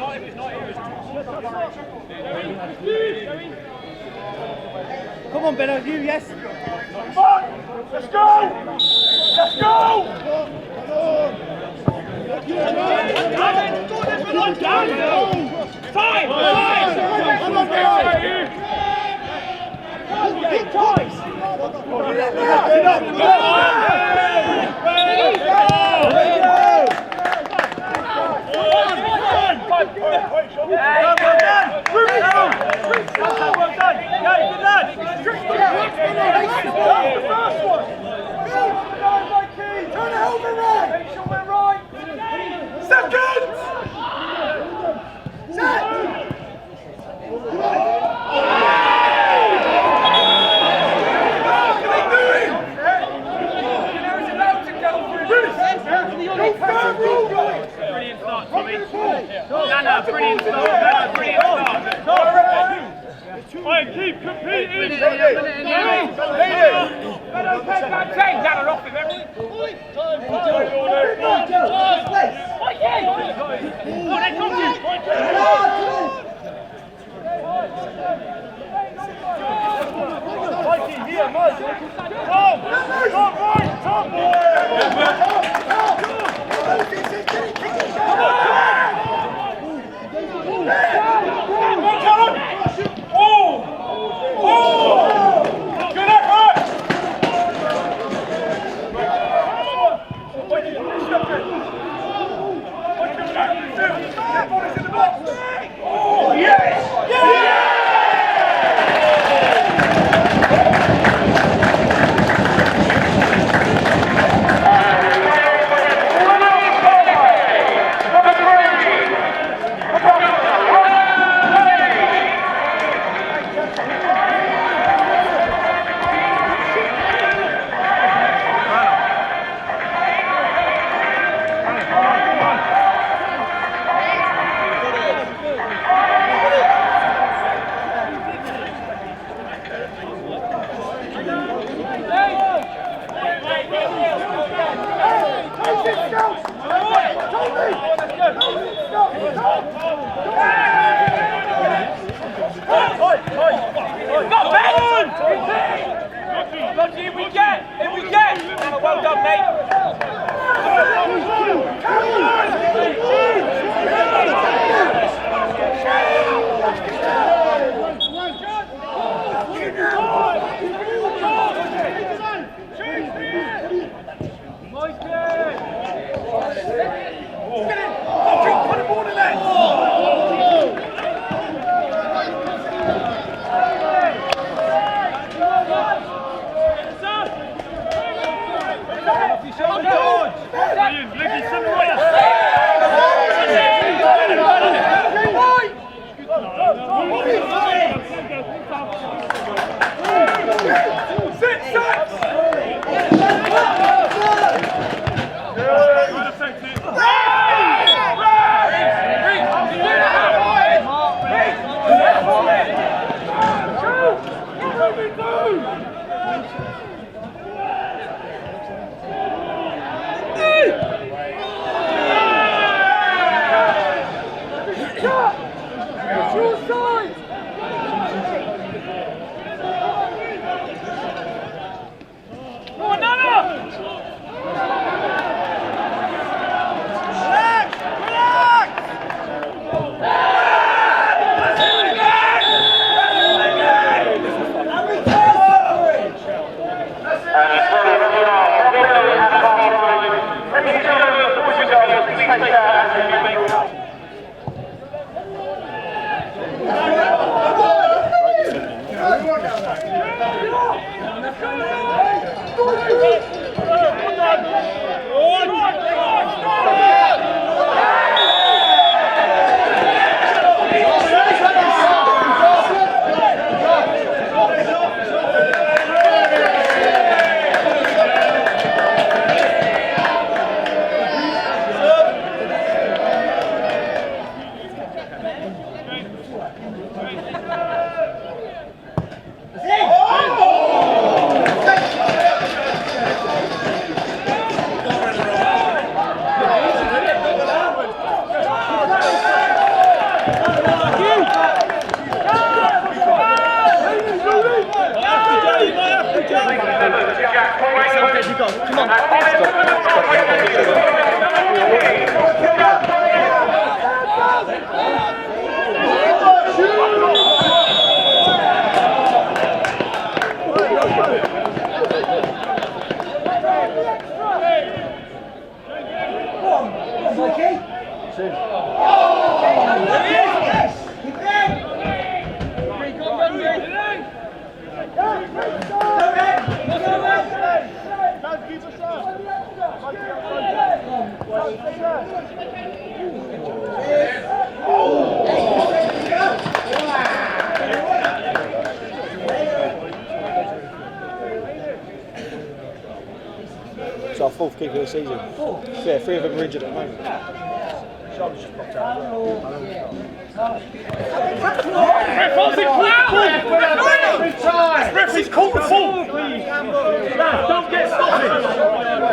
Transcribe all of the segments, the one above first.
Come on, Benno, you, yes. Come on! Let's go! Let's go! Time! Brilliant start, Tommy. Nana, brilliant start. Brilliant start. Keep competing. Take Nana off him, everyone. Well done, mate. It's our fourth kick of the season. Yeah, 3 of them are injured at the moment. Referee's called the full. Don't get sloppy.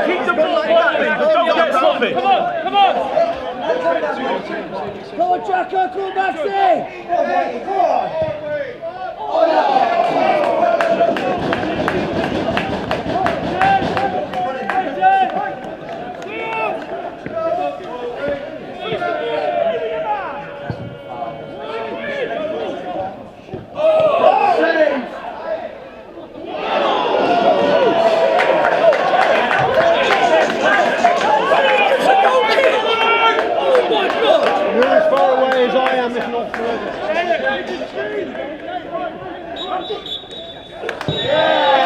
Keep the ball moving. Don't get sloppy. Come on, come on. Come on, Jacko, come on, Maxie! You're as far away as I am, if not further. Yeah.